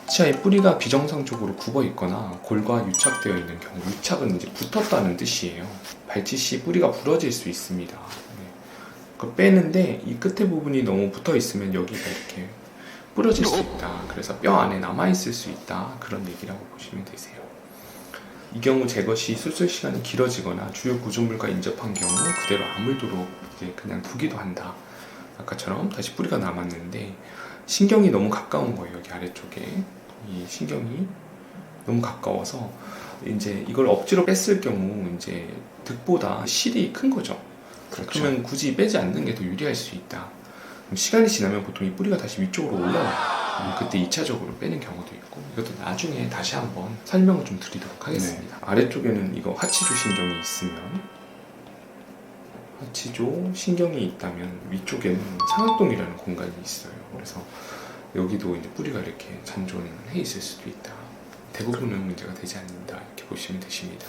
치아의 뿌리가 비정상적으로 굽어 있거나 골과 유착되어 있는 경우, 유착은 이제 붙었다는 뜻이에요. 발치 시 뿌리가 부러질 수 있습니다. 네. 그거 빼는데 이 끝에 부분이 너무 붙어 있으면 여기가 이렇게 부러질 수 있다. 그래서 뼈 안에 남아 있을 수 있다. 그런 얘기라고 보시면 되세요. 이 경우 제거 시 수술 시간이 길어지거나 주요 구조물과 인접한 경우 그대로 아물도록 이제 그냥 두기도 한다. 아까처럼 다시 뿌리가 남았는데 신경이 너무 가까운 거예요. 여기 아래쪽에 이 신경이 너무 가까워서 이제 이걸 억지로 뺐을 경우 이제 득보다 실이 큰 거죠. 그렇죠. 그러면 굳이 빼지 않는 게 더 유리할 수 있다. 그럼 시간이 지나면 보통 이 뿌리가 다시 위쪽으로 올라와요. 그때 2차적으로 빼는 경우도 있고, 이것도 나중에 다시 한번 설명을 좀 드리도록 하겠습니다. 아래쪽에는 이거 하치조 신경이 있으면, 하치조 신경이 있다면 위쪽에는 상악동이라는 공간이 있어요. 그래서 여기도 이제 뿌리가 이렇게 잔존해 있을 수도 있다. 대부분은 문제가 되지 않는다. 이렇게 보시면 되십니다.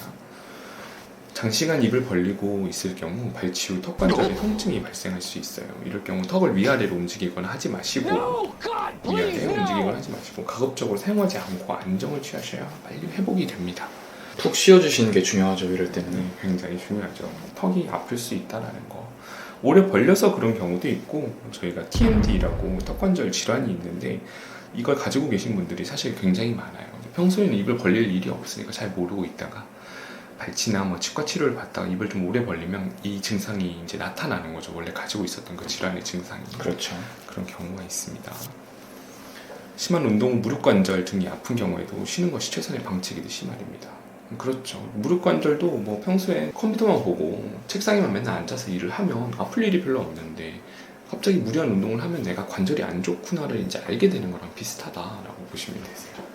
장시간 입을 벌리고 있을 경우 발치 후 턱관절에 통증이 발생할 수 있어요. 이럴 경우 턱을 위아래로 움직이거나 하지 마시고, 위아래 움직이거나 하지 마시고 가급적으로 사용하지 않고 안정을 취하셔야 빨리 회복이 됩니다. 푹 쉬어주시는 게 중요하죠. 이럴 때는. 네, 굉장히 중요하죠. 턱이 아플 수 있다는 거. 오래 벌려서 그런 경우도 있고, 저희가 TMD라고 턱관절 질환이 있는데 이걸 가지고 계신 분들이 사실 굉장히 많아요. 평소에는 입을 벌릴 일이 없으니까 잘 모르고 있다가 발치나 뭐 치과 치료를 받다가 입을 좀 오래 벌리면 이 증상이 이제 나타나는 거죠. 원래 가지고 있었던 그 질환의 증상이. 그렇죠. 그런 경우가 있습니다. 심한 운동, 무릎 관절 등이 아픈 경우에도 쉬는 것이 최선의 방책이듯이 말입니다. 그렇죠. 무릎 관절도 뭐 평소에 컴퓨터만 보고 책상에만 맨날 앉아서 일을 하면 아플 일이 별로 없는데 갑자기 무리한 운동을 하면 내가 관절이 안 좋구나를 이제 알게 되는 거랑 비슷하다라고 보시면 되세요.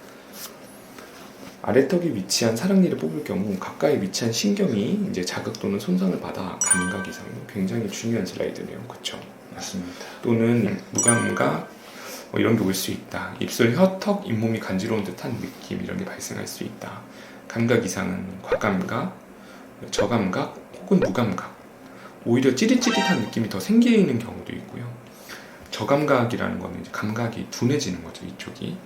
아래턱이 위치한 사랑니를 뽑을 경우 가까이 위치한 신경이 이제 자극 또는 손상을 받아 감각 이상, 굉장히 중요한 슬라이드네요. 그렇죠? 맞습니다. 또는 무감각 뭐 이런 게 올 수 있다. 입술, 혀, 턱, 잇몸이 간지러운 듯한 느낌 이런 게 발생할 수 있다. 감각 이상은 과감각, 저감각 혹은 무감각. 오히려 찌릿찌릿한 느낌이 더 생기는 경우도 있고요. 저감각이라는 거는 이제 감각이 둔해지는 거죠. 이쪽이.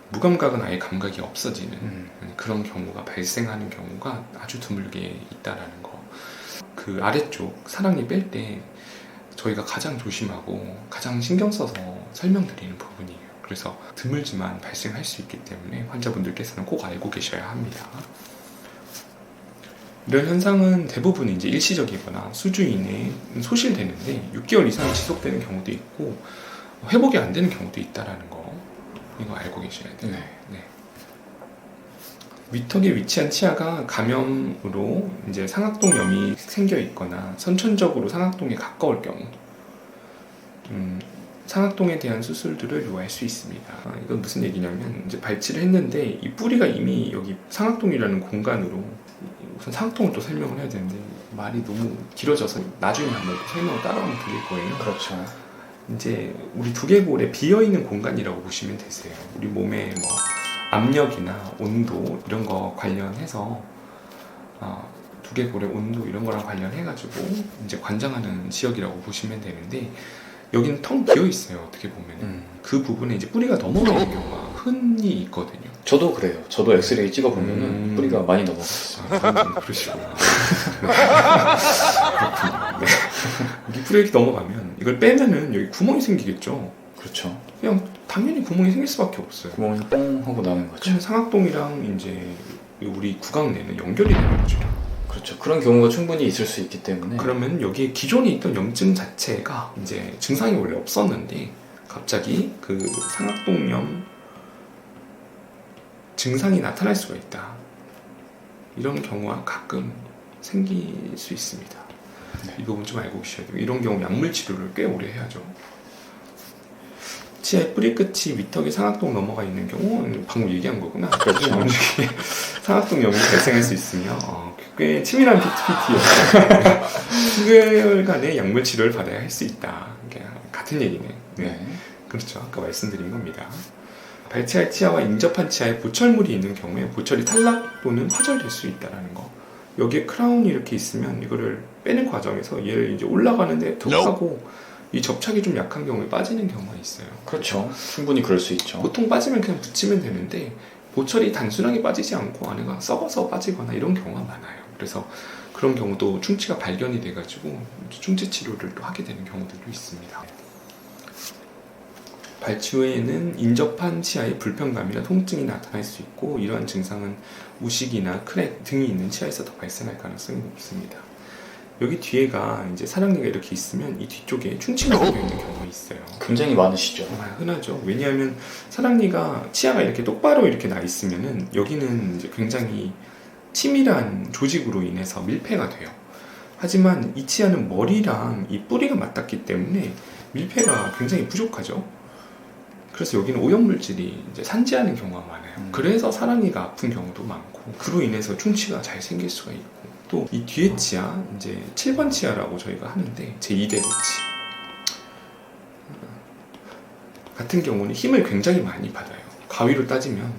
무감각은 아예 감각이 없어지는 그런 경우가 발생하는 경우가 아주 드물게 있다라는 거. 그 아래쪽 사랑니 뺄 때 저희가 가장 조심하고 가장 신경 써서 설명드리는 부분이에요. 그래서 드물지만 발생할 수 있기 때문에 환자분들께서는 꼭 알고 계셔야 합니다. 이런 현상은 대부분 이제 일시적이거나 수주 이내에 소실되는데 6개월 이상 지속되는 경우도 있고 회복이 안 되는 경우도 있다라는 거. 이거 알고 계셔야 돼요. 네. 위턱에 위치한 치아가 감염으로 이제 상악동염이 생겨 있거나 선천적으로 상악동에 가까울 경우, 상악동에 대한 수술들을 요할 수 있습니다. 이건 무슨 얘기냐면 이제 발치를 했는데 이 뿌리가 이미 여기 상악동이라는 공간으로, 우선 상악동을 또 설명을 해야 되는데 말이 너무 길어져서 나중에 한번 설명을 따라하면 드릴 거예요. 그렇죠. 이제 우리 두개골에 비어있는 공간이라고 보시면 되세요. 우리 몸의 뭐 압력이나 온도 이런 거 관련해서 두개골의 온도 이런 거랑 관련해가지고 이제 관장하는 지역이라고 보시면 되는데 여기는 텅 비어 있어요. 어떻게 보면 그 부분에 이제 뿌리가 넘어가 있는 경우가 흔히 있거든요. 저도 그래요. 저도 엑스레이 찍어보면 뿌리가 많이 넘어갔어요. 그러시구나. 그렇군요. 네. 여기 뿌리 이렇게 넘어가면 이걸 빼면은 여기 구멍이 생기겠죠. 그렇죠. 그냥 당연히 구멍이 생길 수밖에 없어요. 구멍이 뻥 하고 나는 거죠. 그럼 상악동이랑 이제 우리 구강내는 연결이 되는 거죠. 그렇죠. 그런 경우가 충분히 있을 수 있기 때문에. 그러면 여기에 기존에 있던 염증 자체가 이제 증상이 원래 없었는데 갑자기 그 상악동염 증상이 나타날 수가 있다. 이런 경우가 가끔 생길 수 있습니다. 네. 이 부분 좀 알고 계셔야 돼요. 이런 경우 약물 치료를 꽤 오래 해야죠. 치아의 뿌리 끝이 위턱에 상악동 넘어가 있는 경우, 방금 얘기한 거구나. 그렇죠. 상악동염이 발생할 수 있으며 꽤 치밀한 PT예요. 수개월간의 약물 치료를 받아야 할 수 있다. 같은 얘기네. 네. 그렇죠. 아까 말씀드린 겁니다. 발치할 치아와 인접한 치아에 보철물이 있는 경우에 보철이 탈락 또는 파절될 수 있다는 거. 여기에 크라운이 이렇게 있으면 이거를 빼는 과정에서 얘를 이제 올라가는데 툭 하고 이 접착이 좀 약한 경우에 빠지는 경우가 있어요. 그렇죠. 충분히 그럴 수 있죠. 보통 빠지면 그냥 붙이면 되는데 보철이 단순하게 빠지지 않고 안에가 썩어서 빠지거나 이런 경우가 많아요. 그래서 그런 경우도 충치가 발견이 돼가지고 충치 치료를 또 하게 되는 경우들도 있습니다. 발치 후에는 인접한 치아에 불편감이나 통증이 나타날 수 있고 이러한 증상은 우식이나 크랙 등이 있는 치아에서 더 발생할 가능성이 높습니다. 여기 뒤에가 이제 사랑니가 이렇게 있으면 이 뒤쪽에 충치가 생겨 있는 경우가 있어요. 굉장히 많으시죠. 정말 흔하죠. 왜냐하면 사랑니가 치아가 이렇게 똑바로 이렇게 나 있으면은 여기는 이제 굉장히 치밀한 조직으로 인해서 밀폐가 돼요. 하지만 이 치아는 머리랑 이 뿌리가 맞닿기 때문에 밀폐가 굉장히 부족하죠. 그래서 여기는 오염물질이 이제 산재하는 경우가 많아요. 그래서 사랑니가 아픈 경우도 많고 그로 인해서 충치가 잘 생길 수가 있고 또 이 뒤에 치아 이제 7번 치아라고 저희가 하는데 제2대 배치 같은 경우는 힘을 굉장히 많이 받아요. 가위로 따지면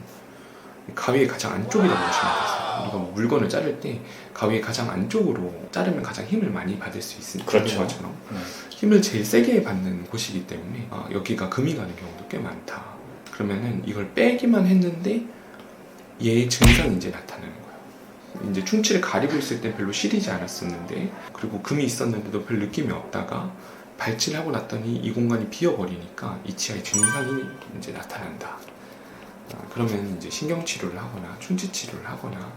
가위의 가장 안쪽이라고 보시면 되세요. 우리가 뭐 물건을 자를 때 가위의 가장 안쪽으로 자르면 가장 힘을 많이 받을 수 있으니까 그렇죠. 것처럼 힘을 제일 세게 받는 곳이기 때문에 여기가 금이 가는 경우도 꽤 많다. 그러면은 이걸 빼기만 했는데 얘의 증상이 이제 나타나는 거예요. 이제 충치를 가리고 있을 때 별로 시리지 않았었는데 그리고 금이 있었는데도 별 느낌이 없다가 발치를 하고 났더니 이 공간이 비어버리니까 이 치아의 증상이 이제 나타난다. 그러면 이제 신경치료를 하거나 충치치료를 하거나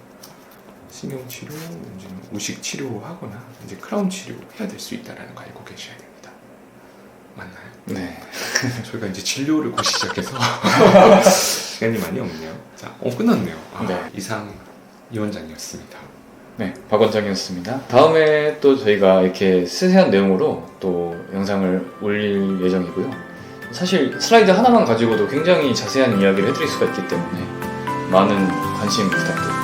신경치료, 이제 우식치료하거나 이제 크라운 치료해야 될 수 있다는 거 알고 계셔야 됩니다. 맞나요? 네. 저희가 이제 진료를 곧 시작해서 시간이 많이 없네요. 자, 끝났네요. 네. 이상 이 원장이었습니다. 네, 박 원장이었습니다. 다음에 또 저희가 이렇게 세세한 내용으로 또 영상을 올릴 예정이고요. 사실 슬라이드 하나만 가지고도 굉장히 자세한 이야기를 해드릴 수가 있기 때문에 많은 관심 부탁드립니다.